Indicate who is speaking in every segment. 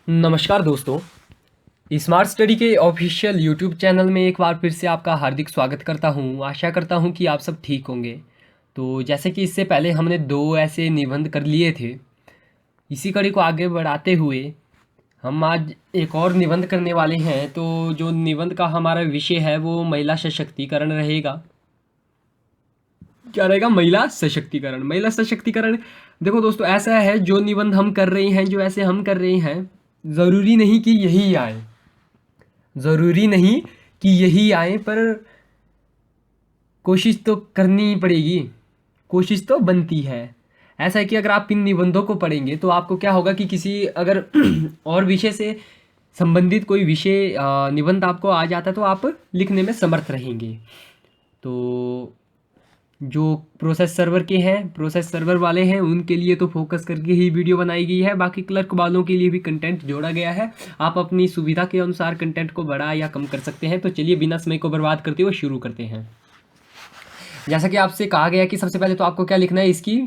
Speaker 1: नमस्कार दोस्तों। Smart study के ऑफिशियल यूट्यूब चैनल में एक बार फिर से आपका हार्दिक स्वागत करता हूं। आशा करता हूं कि आप सब ठीक होंगे। तो जैसे कि इससे पहले हमने दो ऐसे निबंध कर लिए थे, इसी कड़ी को आगे बढ़ाते हुए हम आज एक और निबंध करने वाले हैं। तो जो निबंध का हमारा विषय है वो महिला सशक्तिकरण रहेगा। क्या रहेगा? महिला सशक्तिकरण। महिला सशक्तिकरण, देखो दोस्तों, ऐसा है जो निबंध हम कर रहे हैं, जो ऐसे हम कर रहे हैं, ज़रूरी नहीं कि यही आए, ज़रूरी नहीं कि यही आए, पर कोशिश तो करनी ही पड़ेगी, कोशिश तो बनती है। ऐसा है कि अगर आप इन निबंधों को पढ़ेंगे तो आपको क्या होगा कि किसी अगर और विषय से संबंधित कोई विषय निबंध आपको आ जाता है तो आप लिखने में समर्थ रहेंगे। तो जो प्रोसेस सर्वर के हैं, प्रोसेस सर्वर वाले हैं, उनके लिए तो फोकस करके ही वीडियो बनाई गई है। बाकी क्लर्क वालों के लिए भी कंटेंट जोड़ा गया है। आप अपनी सुविधा के अनुसार कंटेंट को बढ़ा या कम कर सकते हैं। तो चलिए बिना समय को बर्बाद करते हुए शुरू करते हैं। जैसा कि आपसे कहा गया कि सबसे पहले तो आपको क्या लिखना है, इसकी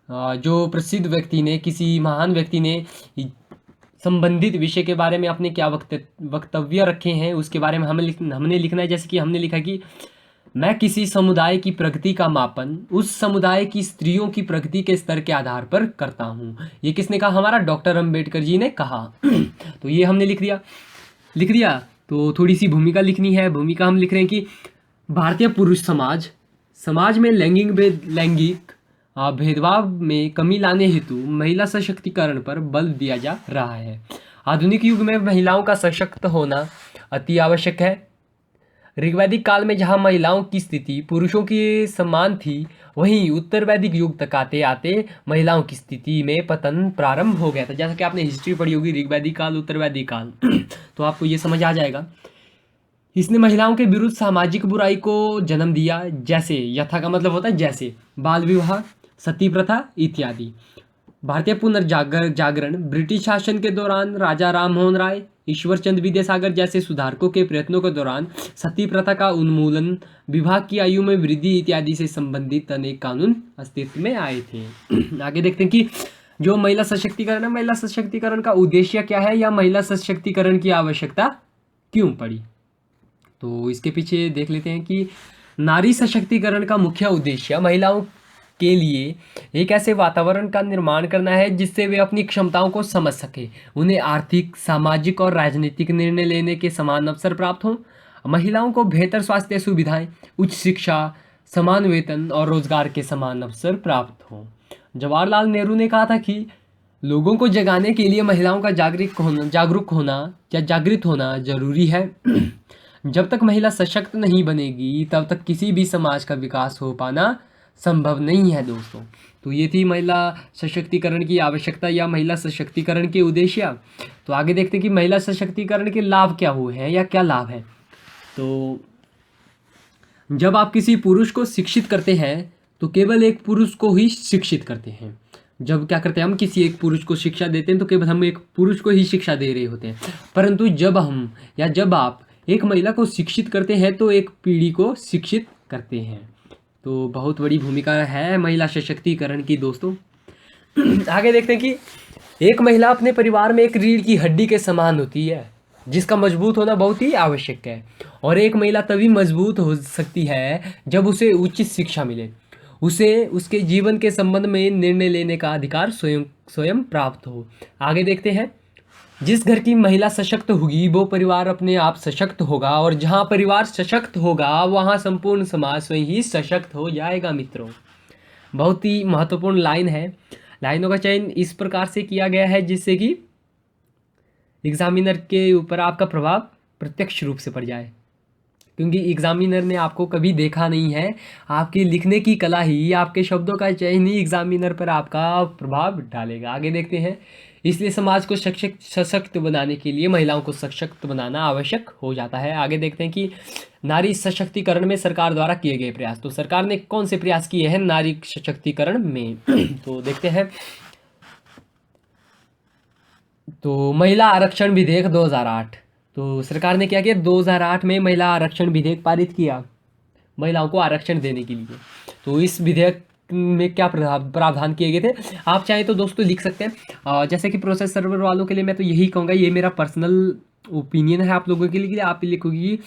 Speaker 1: जो प्रसिद्ध व्यक्ति ने, किसी महान व्यक्ति ने संबंधित विषय के बारे में अपने क्या वक्तव्य रखे हैं उसके बारे में हमने लिखना है। जैसे कि हमने लिखा कि मैं किसी समुदाय की प्रगति का मापन उस समुदाय की स्त्रियों की प्रगति के स्तर के आधार पर करता हूँ। ये किसने कहा? हमारा डॉक्टर अंबेडकर जी ने कहा। तो ये हमने लिख दिया। तो थोड़ी सी भूमिका लिखनी है। भूमिका हम लिख रहे हैं कि भारतीय पुरुष समाज में लैंगिक भेदभाव में कमी लाने हेतु महिला सशक्तिकरण पर बल दिया जा रहा है। आधुनिक युग में महिलाओं का सशक्त होना अति आवश्यक है। ऋग्वैदिक काल में जहाँ महिलाओं की स्थिति पुरुषों के समान थी, वहीं उत्तर वैदिक युग तक आते आते महिलाओं की स्थिति में पतन प्रारंभ हो गया था। जैसा कि आपने हिस्ट्री पढ़ी होगी, ऋग्वैदिक काल, उत्तर वैदिक काल तो आपको ये समझ आ जाएगा। इसने महिलाओं के विरुद्ध सामाजिक बुराई को जन्म दिया, जैसे यथा का मतलब होता है जैसे बाल विवाह, सती प्रथा इत्यादि। भारतीय पुनर्जागरण ब्रिटिश शासन के दौरान राजा राममोहन राय, ईश्वर चंद विद्यासागर जैसे सुधारकों के प्रयत्नों के दौरान सती प्रथा का उन्मूलन, विवाह की आयु में वृद्धि इत्यादि से संबंधित अनेक कानून अस्तित्व में आए थे। आगे देखते हैं कि जो महिला सशक्तिकरण है, महिला सशक्तिकरण का उद्देश्य क्या है, या महिला सशक्तिकरण की आवश्यकता क्यों पड़ी। तो इसके पीछे देख लेते हैं कि नारी सशक्तिकरण का मुख्य उद्देश्य महिलाओं के लिए एक ऐसे वातावरण का निर्माण करना है जिससे वे अपनी क्षमताओं को समझ सके, उन्हें आर्थिक, सामाजिक और राजनीतिक निर्णय लेने के समान अवसर प्राप्त हों। महिलाओं को बेहतर स्वास्थ्य सुविधाएं, उच्च शिक्षा, समान वेतन और रोजगार के समान अवसर प्राप्त हों। जवाहरलाल नेहरू ने कहा था कि लोगों को जगाने के लिए महिलाओं का जागृत होना जरूरी है। जब तक महिला सशक्त नहीं बनेगी तब तक किसी भी समाज का विकास हो पाना संभव नहीं है दोस्तों। तो ये थी महिला सशक्तिकरण की आवश्यकता या महिला सशक्तिकरण के उद्देश्य। तो आगे देखते हैं कि महिला सशक्तिकरण के लाभ क्या हुए हैं या क्या लाभ है। तो जब आप किसी पुरुष को शिक्षित करते हैं तो केवल एक पुरुष को ही शिक्षित करते हैं। जब क्या करते हैं, हम किसी एक पुरुष को शिक्षा देते हैं तो केवल हम एक पुरुष को ही शिक्षा दे रहे होते हैं। परंतु जब आप एक महिला को शिक्षित करते हैं तो एक पीढ़ी को शिक्षित करते हैं। तो बहुत बड़ी भूमिका है महिला सशक्तिकरण की दोस्तों। आगे देखते हैं कि एक महिला अपने परिवार में एक रीढ़ की हड्डी के समान होती है, जिसका मजबूत होना बहुत ही आवश्यक है। और एक महिला तभी मजबूत हो सकती है जब उसे उचित शिक्षा मिले, उसे उसके जीवन के संबंध में निर्णय लेने का अधिकार स्वयं प्राप्त हो। आगे देखते हैं, जिस घर की महिला सशक्त होगी वो परिवार अपने आप सशक्त होगा, और जहाँ परिवार सशक्त होगा वहाँ संपूर्ण समाज स्वयं ही सशक्त हो जाएगा मित्रों। बहुत ही महत्वपूर्ण लाइन है। लाइनों का चयन इस प्रकार से किया गया है जिससे कि एग्जामिनर के ऊपर आपका प्रभाव प्रत्यक्ष रूप से पड़ जाए, क्योंकि एग्जामिनर ने आपको कभी देखा नहीं है। आपके लिखने की कला ही, आपके शब्दों का चयन ही एग्जामिनर पर आपका प्रभाव डालेगा। आगे देखते हैं, इसलिए समाज को सशक्त बनाने के लिए महिलाओं को सशक्त बनाना आवश्यक हो जाता है। आगे देखते हैं कि नारी सशक्तिकरण में सरकार द्वारा किए गए प्रयास। तो सरकार ने कौन से प्रयास किए हैं नारी सशक्तिकरण में तो देखते हैं। तो महिला आरक्षण विधेयक 2008, तो सरकार ने क्या किया, 2008 में महिला आरक्षण विधेयक पारित किया महिलाओं को आरक्षण देने के लिए। तो इस विधेयक में क्या प्रावधान किए गए थे, आप चाहें तो दोस्तों लिख सकते हैं। जैसे कि प्रोसेस सर्वर वालों के लिए मैं तो यही कहूँगा, ये मेरा पर्सनल ओपिनियन है आप लोगों के लिए, आप लिखोगी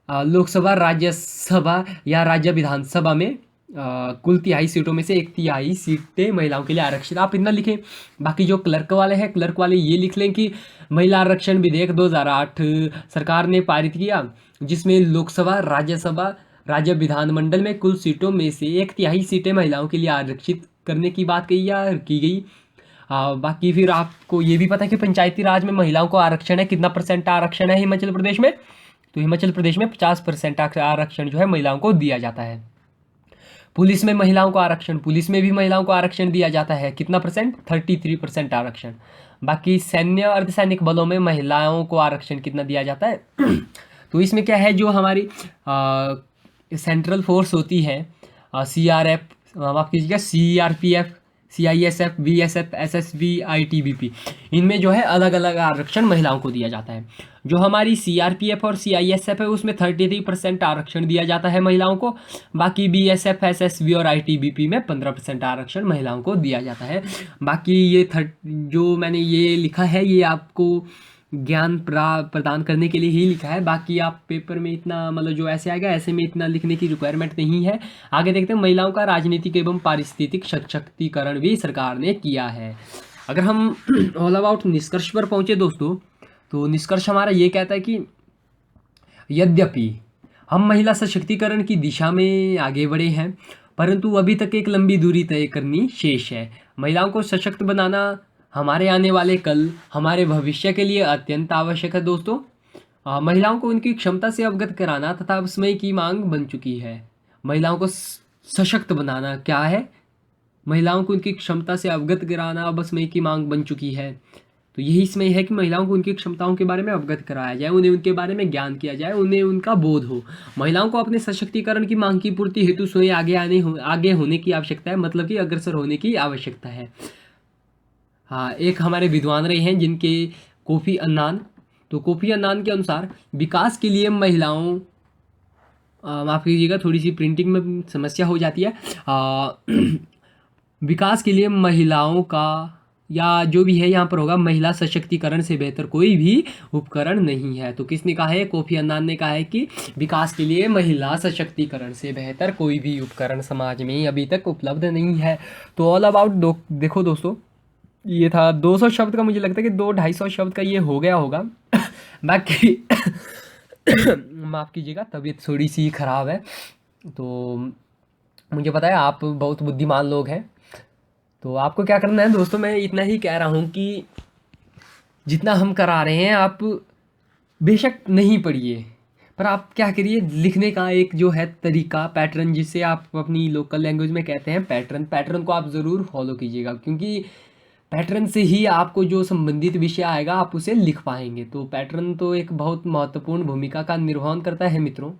Speaker 1: लोकसभा, राज्यसभा या राज्य विधानसभा में कुल 23 सीटों में से 1/3 सीटें महिलाओं के लिए आरक्षित, आप इतना लिखें। बाकी जो क्लर्क वाले हैं, क्लर्क वाले ये लिख लें कि महिला आरक्षण विधेयक 2008 सरकार ने पारित किया, जिसमें लोकसभा, राज्यसभा, राज्य विधानमंडल में कुल सीटों में से 1/3 सीटें महिलाओं के लिए आरक्षित करने की बात की गई। बाकी फिर आपको ये भी पता है कि पंचायती राज में महिलाओं को आरक्षण है, कितना % आरक्षण है हिमाचल प्रदेश में, तो हिमाचल प्रदेश में 50% आरक्षण जो है महिलाओं को दिया जाता है। पुलिस में महिलाओं को आरक्षण, पुलिस में भी महिलाओं को आरक्षण दिया जाता है, कितना %? 33% आरक्षण। बाकी सैन्य अर्धसैनिक बलों में महिलाओं को आरक्षण कितना दिया जाता है? तो इसमें क्या है, जो हमारी सेंट्रल फोर्स होती है, CRF, माफ कीजिएगा, CRPF, CISF, BSF, SSB, ITBP, इनमें जो है अलग अलग आरक्षण महिलाओं को दिया जाता है। जो हमारी CRPF और CISF है उसमें 33% आरक्षण दिया जाता है महिलाओं को। बाकी BSF, SSB और ITBP में 15% आरक्षण महिलाओं को दिया जाता है। बाकी ये जो मैंने ये लिखा है ये आपको ज्ञान प्रदान करने के लिए ही लिखा है। बाकी आप पेपर में इतना, मतलब जो ऐसे आएगा ऐसे में इतना लिखने की रिक्वायरमेंट नहीं है। आगे देखते हैं, महिलाओं का राजनीतिक एवं पारिस्थितिक सशक्तिकरण भी सरकार ने किया है। अगर हम ऑल अबाउट निष्कर्ष पर पहुंचे दोस्तों, तो निष्कर्ष हमारा ये कहता है कि यद्यपि हम महिला सशक्तिकरण की दिशा में आगे बढ़े हैं, परंतु अभी तक एक लंबी दूरी तय करनी शेष है। महिलाओं को सशक्त बनाना हमारे आने वाले कल, हमारे भविष्य के लिए अत्यंत आवश्यक है दोस्तों। महिलाओं को उनकी क्षमता से अवगत कराना तथा समय की मांग बन चुकी है। महिलाओं को सशक्त बनाना क्या है? महिलाओं को उनकी क्षमता से अवगत कराना अब समय की मांग बन चुकी है। तो यही समय है कि महिलाओं को उनकी क्षमताओं के बारे में अवगत कराया जाए, उन्हें उनके बारे में ज्ञान किया जाए, उन्हें उनका बोध हो। महिलाओं को अपने सशक्तिकरण की मांग की पूर्ति हेतु स्वयं आगे होने की आवश्यकता है, मतलब कि अग्रसर होने की आवश्यकता है। हाँ, एक हमारे विद्वान रहे हैं जिनके कोफी अन्नान, तो कोफी अन्नान के अनुसार विकास के लिए महिलाओं, माफ़ कीजिएगा थोड़ी सी प्रिंटिंग में समस्या हो जाती है, विकास के लिए महिलाओं का, या जो भी है यहाँ पर होगा, महिला सशक्तिकरण से बेहतर कोई भी उपकरण नहीं है। तो किसने कहा है? कोफी अन्नान ने कहा है कि विकास के लिए महिला सशक्तिकरण से बेहतर कोई भी उपकरण समाज में अभी तक उपलब्ध नहीं है। तो ऑल अबाउट देखो दोस्तों, ये था 200 शब्द का, मुझे लगता है कि 200-250 शब्द का ये हो गया होगा। बाकी माफ़ कीजिएगा, तबीयत थोड़ी सी ख़राब है, तो मुझे पता है आप बहुत बुद्धिमान लोग हैं। तो आपको क्या करना है दोस्तों, मैं इतना ही कह रहा हूँ कि जितना हम करा रहे हैं आप बेशक नहीं पढ़िए, पर आप क्या करिए, लिखने का एक जो है तरीका, पैटर्न, जिसे आप अपनी लोकल लैंग्वेज में कहते हैं पैटर्न को आप ज़रूर फॉलो कीजिएगा, क्योंकि पैटर्न से ही आपको जो संबंधित विषय आएगा आप उसे लिख पाएंगे। तो पैटर्न तो एक बहुत महत्वपूर्ण भूमिका का निर्वहन करता है मित्रों।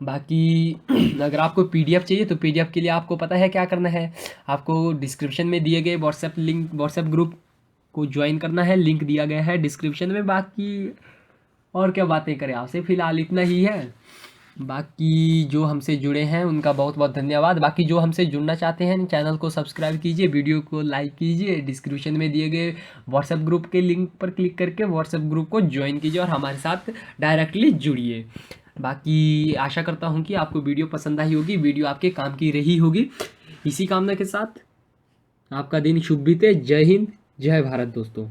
Speaker 1: बाकी अगर आपको PDF चाहिए तो PDF के लिए आपको पता है क्या करना है, आपको डिस्क्रिप्शन में दिए गए व्हाट्सएप ग्रुप को ज्वाइन करना है, लिंक दिया गया है डिस्क्रिप्शन में। बाकी और क्या बातें करें आपसे, फ़िलहाल इतना ही है। बाकी जो हमसे जुड़े हैं उनका बहुत बहुत धन्यवाद। बाकी जो हमसे जुड़ना चाहते हैं चैनल को सब्सक्राइब कीजिए, वीडियो को लाइक कीजिए, डिस्क्रिप्शन में दिए गए व्हाट्सएप ग्रुप के लिंक पर क्लिक करके व्हाट्सएप ग्रुप को ज्वाइन कीजिए और हमारे साथ डायरेक्टली जुड़िए। बाकी आशा करता हूँ कि आपको वीडियो पसंद आई होगी, वीडियो आपके काम की रही होगी। इसी कामना के साथ आपका दिन शुभ बीते। जय हिंद, जय भारत दोस्तों।